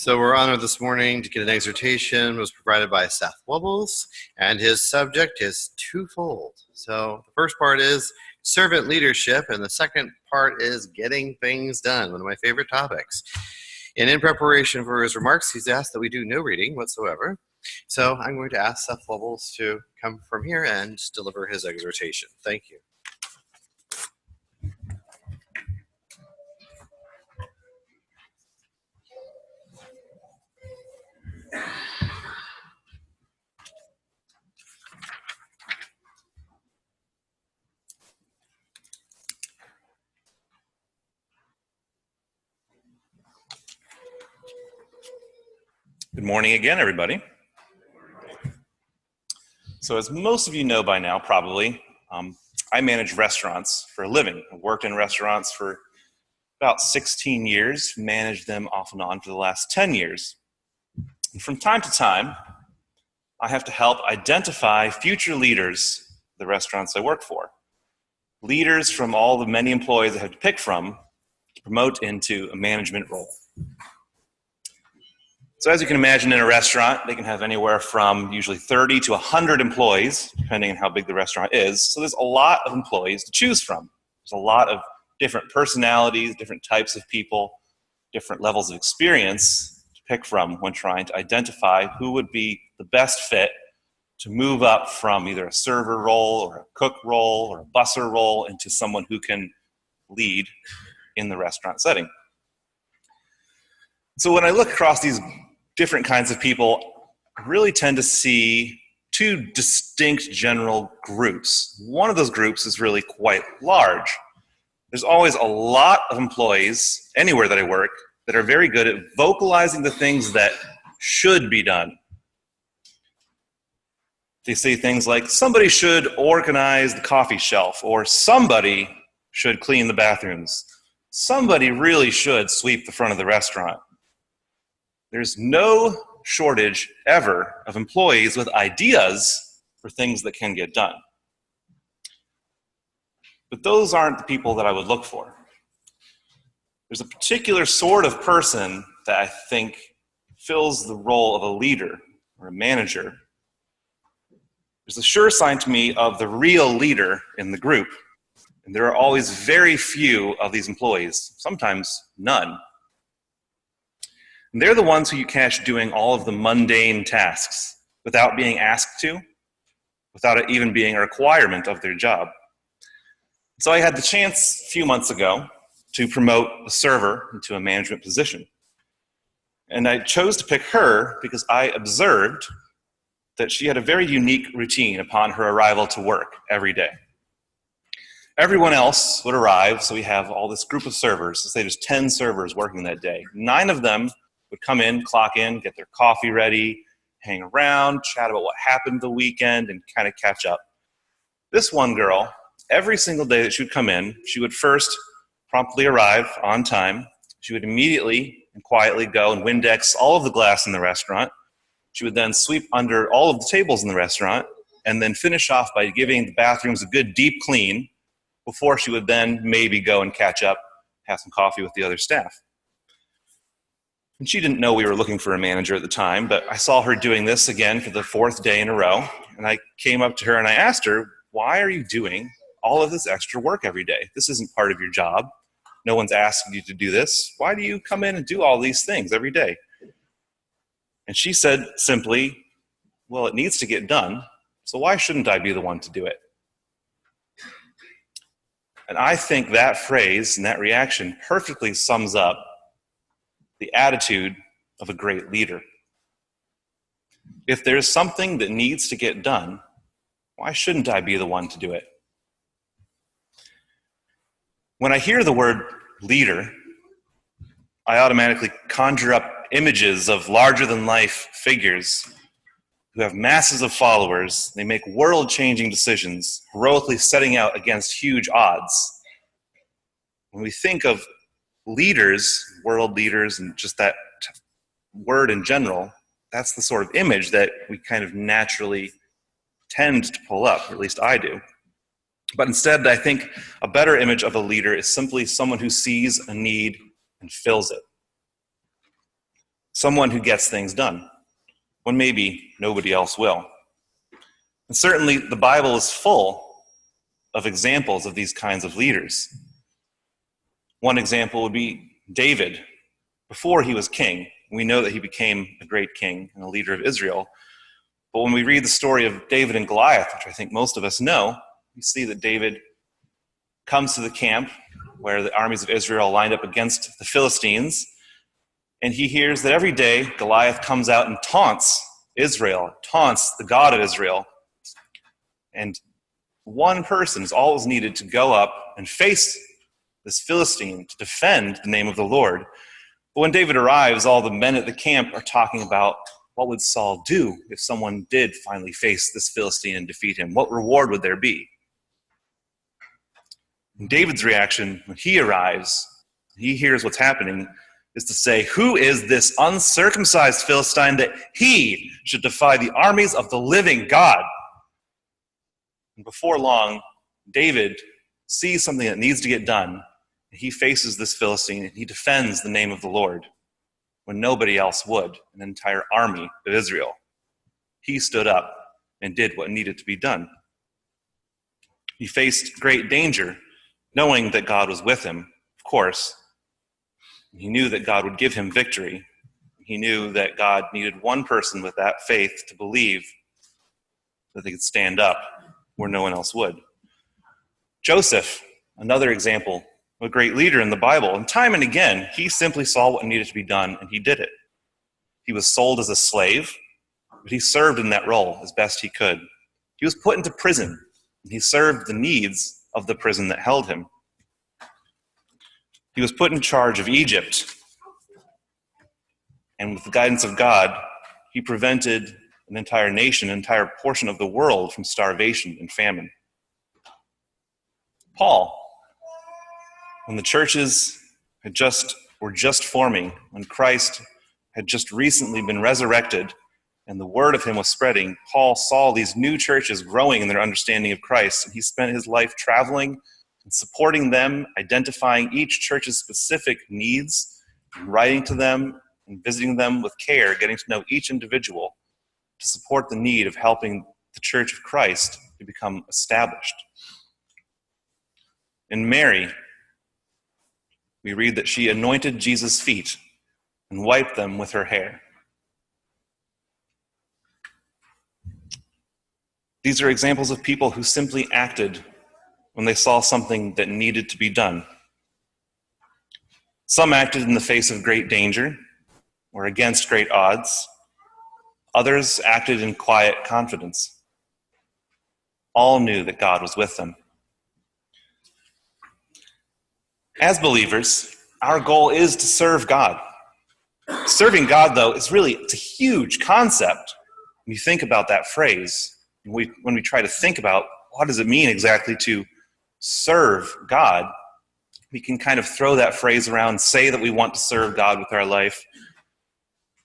So we're honored this morning to get an exhortation. It was provided by Seth and his subject is twofold. So the first part is servant leadership, and the second part is getting things done, one of my favorite topics. And in preparation for his remarks, he's asked that we do no reading whatsoever. So I'm going to ask Seth to come from here and deliver his exhortation. Thank you. Good morning again, everybody. So as most of you know by now, probably, I manage restaurants for a living. I've worked in restaurants for about 16 years, managed them off and on for the last 10 years. And from time to time, I have to help identify future leaders of the restaurants I work for. Leaders from all the many employees I have to pick from to promote into a management role. So as you can imagine, in a restaurant, they can have anywhere from usually 30 to 100 employees, depending on how big the restaurant is. So there's a lot of employees to choose from. There's a lot of different personalities, different types of people, different levels of experience to pick from when trying to identify who would be the best fit to move up from either a server role or a cook role or a busser role into someone who can lead in the restaurant setting. So when I look across these different kinds of people, I really tend to see two distinct general groups. One of those groups is really quite large. There's always a lot of employees anywhere that I work that are very good at vocalizing the things that should be done. They say things like, somebody should organize the coffee shelf, or somebody should clean the bathrooms. Somebody really should sweep the front of the restaurant. There's no shortage ever of employees with ideas for things that can get done. But those aren't the people that I would look for. There's a particular sort of person that I think fills the role of a leader or a manager. There's a sure sign to me of the real leader in the group. And there are always very few of these employees, sometimes none. And they're the ones who you catch doing all of the mundane tasks without being asked to, without it even being a requirement of their job. So I had the chance a few months ago to promote a server into a management position. And I chose to pick her because I observed that she had a very unique routine upon her arrival to work every day. Everyone else would arrive, so we have all this group of servers. Let's say there's 10 servers working that day. 9 of them would come in, clock in, get their coffee ready, hang around, chat about what happened the weekend, and kind of catch up. This one girl, every single day that she would come in, she would first promptly arrive on time. She would immediately and quietly go and Windex all of the glass in the restaurant. She would then sweep under all of the tables in the restaurant and then finish off by giving the bathrooms a good deep clean before she would then maybe go and catch up, have some coffee with the other staff. And she didn't know we were looking for a manager at the time, but I saw her doing this again for the 4th day in a row. And I came up to her and I asked her, why are you doing all of this extra work every day? This isn't part of your job. No one's asking you to do this. Why do you come in and do all these things every day? And she said simply, well, it needs to get done, so why shouldn't I be the one to do it? And I think that phrase and that reaction perfectly sums up the attitude of a great leader. If there's something that needs to get done, why shouldn't I be the one to do it? When I hear the word leader, I automatically conjure up images of larger-than-life figures who have masses of followers. They make world-changing decisions, heroically setting out against huge odds. When we think of leaders, world leaders, and just that word in general, that's the sort of image that we kind of naturally tend to pull up, or at least I do. But instead, I think a better image of a leader is simply someone who sees a need and fills it. someone who gets things done when maybe nobody else will. And certainly the Bible is full of examples of these kinds of leaders. One example would be David. Before he was king, we know that he became a great king and a leader of Israel. But when we read the story of David and Goliath, which I think most of us know, we see that David comes to the camp where the armies of Israel lined up against the Philistines, and he hears that every day Goliath comes out and taunts Israel, taunts the God of Israel. And one person is always needed to go up and face this Philistine to defend the name of the Lord. But when David arrives, all the men at the camp are talking about what would Saul do if someone did finally face this Philistine and defeat him? What reward would there be? And David's reaction when he arrives, he hears what's happening, is to say, "Who is this uncircumcised Philistine that he should defy the armies of the living God?" And before long, David sees something that needs to get done. And he faces this Philistine and he defends the name of the Lord when nobody else would, an entire army of Israel. He stood up and did what needed to be done. He faced great danger, knowing that God was with him, of course. He knew that God would give him victory. He knew that God needed one person with that faith to believe that they could stand up where no one else would. Joseph, another example, a great leader in the Bible, and time and again, he simply saw what needed to be done, and he did it. He was sold as a slave, but he served in that role as best he could. He was put into prison, and he served the needs of the prison that held him. He was put in charge of Egypt, and with the guidance of God, he prevented an entire nation, an entire portion of the world from starvation and famine. Paul, when the churches were just forming, when Christ had just recently been resurrected and the word of him was spreading, Paul saw these new churches growing in their understanding of Christ, and he spent his life traveling and supporting them, identifying each church's specific needs, and writing to them and visiting them with care, getting to know each individual to support the need of helping the Church of Christ to become established. In Mary, we read that she anointed Jesus' feet and wiped them with her hair. These are examples of people who simply acted when they saw something that needed to be done. Some acted in the face of great danger or against great odds. Others acted in quiet confidence. All knew that God was with them. As believers, our goal is to serve God. Serving God, though, it's a huge concept. When you think about that phrase, when we try to think about what does it mean exactly to serve God, we can kind of throw that phrase around, say that we want to serve God with our life.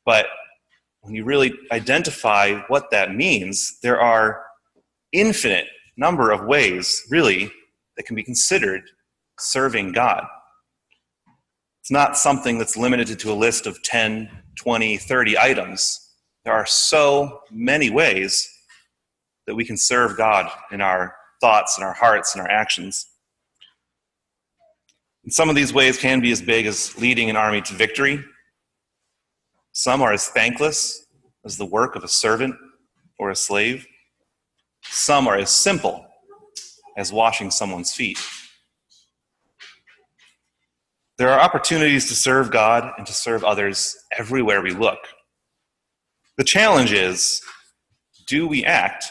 But when you really identify what that means, there are infinite number of ways, really, that can be considered serving God. It's not something that's limited to a list of 10, 20, 30 items. There are so many ways that we can serve God in our thoughts and our hearts and our actions. And some of these ways can be as big as leading an army to victory. Some are as thankless as the work of a servant or a slave. Some are as simple as washing someone's feet. There are opportunities to serve God and to serve others everywhere we look. The challenge is, do we act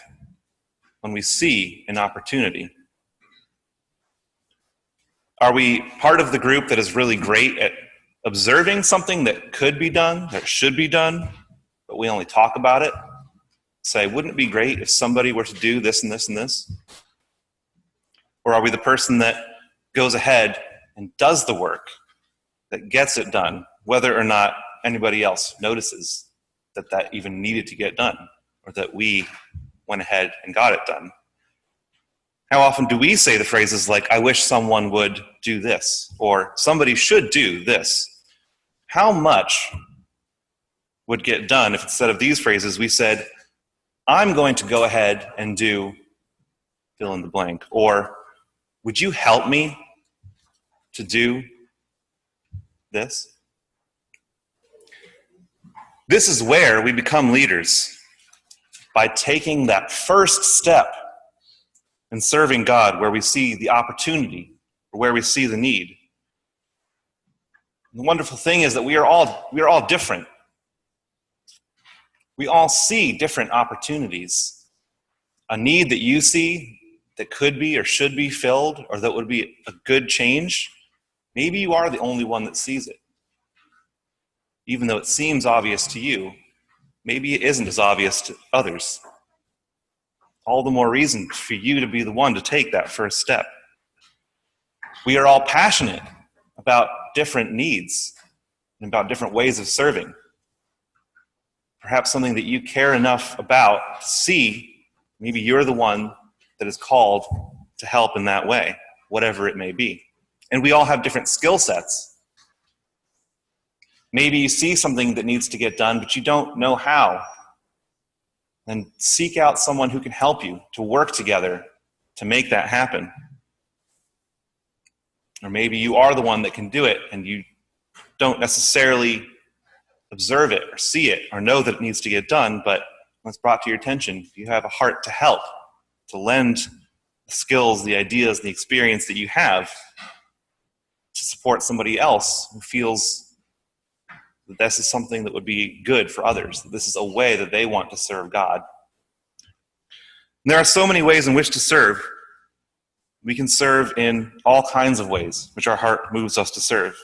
when we see an opportunity? Are we part of the group that is really great at observing something that could be done, that should be done, but we only talk about it? Say, wouldn't it be great if somebody were to do this and this and this? Or are we the person that goes ahead and does the work, that gets it done, whether or not anybody else notices that even needed to get done, or that we went ahead and got it done? How often do we say the phrases like, I wish someone would do this, or somebody should do this? How much would get done if instead of these phrases we said, I'm going to go ahead and do fill in the blank, or would you help me to do this? This is where we become leaders, by taking that first step in serving God where we see the opportunity or where we see the need. And the wonderful thing is that we are all different. We all see different opportunities. A need that you see that could be or should be filled, or that would be a good change, maybe you are the only one that sees it. Even though it seems obvious to you, maybe it isn't as obvious to others. All the more reason for you to be the one to take that first step. We are all passionate about different needs and about different ways of serving. Perhaps something that you care enough about to see, maybe you're the one that is called to help in that way, whatever it may be. And we all have different skill sets. Maybe you see something that needs to get done, but you don't know how. Then seek out someone who can help you to work together to make that happen. Or maybe you are the one that can do it and you don't necessarily observe it or see it or know that it needs to get done, but when it's brought to your attention, you have a heart to help, to lend the skills, the ideas, the experience that you have to support somebody else who feels that this is something that would be good for others, that this is a way that they want to serve God. And there are so many ways in which to serve. We can serve in all kinds of ways which our heart moves us to serve.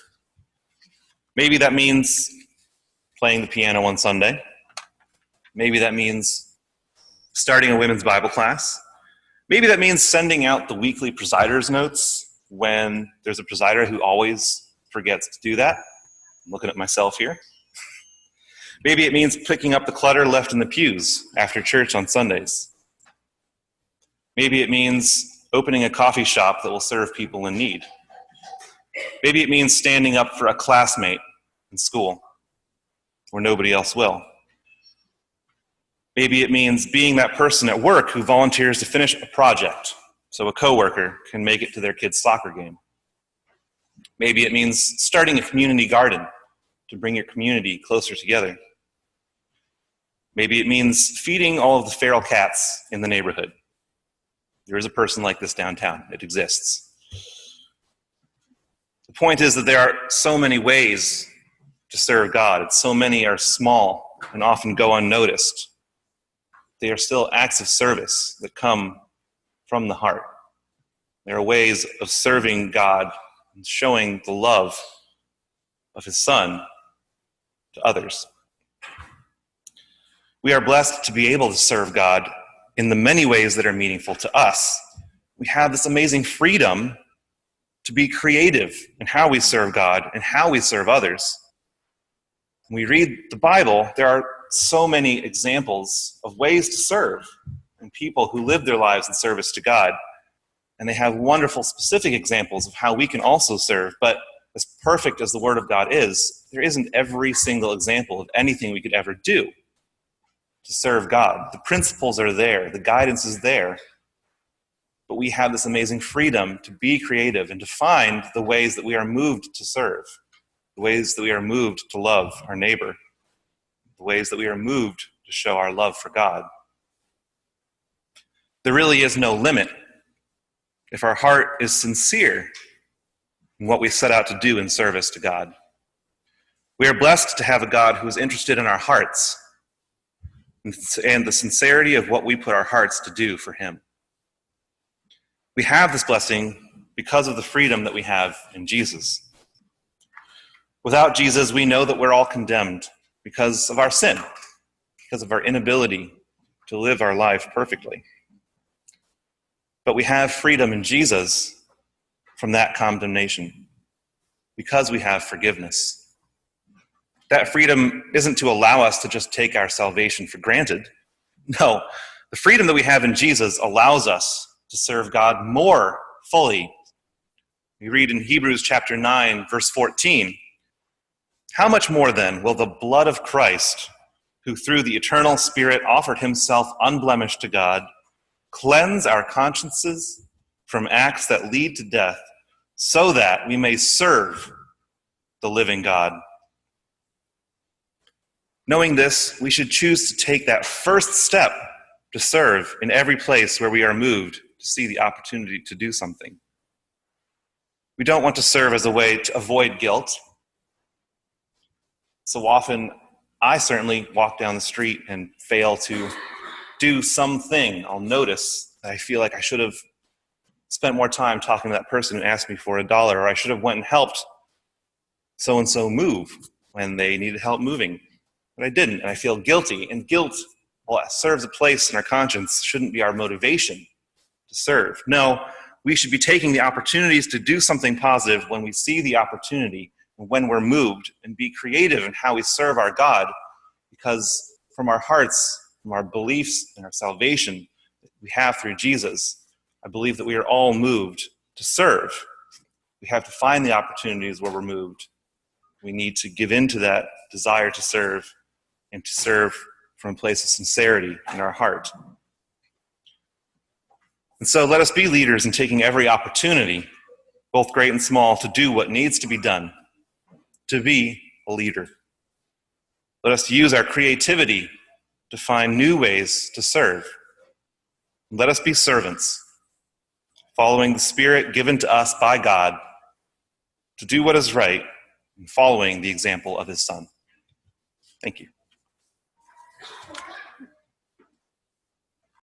Maybe that means playing the piano on Sunday. Maybe that means starting a women's Bible class. Maybe that means sending out the weekly presider's notes when there's a presider who always forgets to do that. I'm looking at myself here. Maybe it means picking up the clutter left in the pews after church on Sundays. Maybe it means opening a coffee shop that will serve people in need. Maybe it means standing up for a classmate in school where nobody else will. Maybe it means being that person at work who volunteers to finish a project so a coworker can make it to their kid's soccer game. Maybe it means starting a community garden to bring your community closer together. Maybe it means feeding all of the feral cats in the neighborhood. There is a person like this downtown. It exists. The point is that there are so many ways to serve God, and so many are small and often go unnoticed. They are still acts of service that come from the heart. There are ways of serving God and showing the love of his Son to others. We are blessed to be able to serve God in the many ways that are meaningful to us. We have this amazing freedom to be creative in how we serve God and how we serve others. When we read the Bible, there are so many examples of ways to serve and people who live their lives in service to God. And they have wonderful specific examples of how we can also serve. But as perfect as the Word of God is, there isn't every single example of anything we could ever do to serve God. The principles are there. The guidance is there. But we have this amazing freedom to be creative and to find the ways that we are moved to serve, the ways that we are moved to love our neighbor, the ways that we are moved to show our love for God. There really is no limit if our heart is sincere in what we set out to do in service to God. We are blessed to have a God who is interested in our hearts and the sincerity of what we put our hearts to do for him. We have this blessing because of the freedom that we have in Jesus. Without Jesus, we know that we're all condemned because of our sin, because of our inability to live our life perfectly. But we have freedom in Jesus from that condemnation because we have forgiveness. That freedom isn't to allow us to just take our salvation for granted. No, the freedom that we have in Jesus allows us to serve God more fully. We read in Hebrews chapter 9, verse 14, How much more then will the blood of Christ, who through the eternal Spirit offered himself unblemished to God, cleanse our consciences from acts that lead to death, so that we may serve the living God? Knowing this, we should choose to take that first step to serve in every place where we are moved to see the opportunity to do something. We don't want to serve as a way to avoid guilt. So often, I certainly walk down the street and fail to do something. I'll notice that I feel like I should have spent more time talking to that person who asked me for $1, or I should have went and helped so-and-so move when they needed help moving. But I didn't, and I feel guilty. And guilt, well, serves a place in our conscience, shouldn't be our motivation to serve. No, we should be taking the opportunities to do something positive when we see the opportunity, when we're moved, and be creative in how we serve our God, because from our hearts, from our beliefs and our salvation that we have through Jesus, I believe that we are all moved to serve. We have to find the opportunities where we're moved. We need to give in to that desire to serve, and to serve from a place of sincerity in our heart. And so let us be leaders in taking every opportunity, both great and small, to do what needs to be done, to be a leader. Let us use our creativity to find new ways to serve. Let us be servants, following the Spirit given to us by God to do what is right and following the example of his Son. Thank you.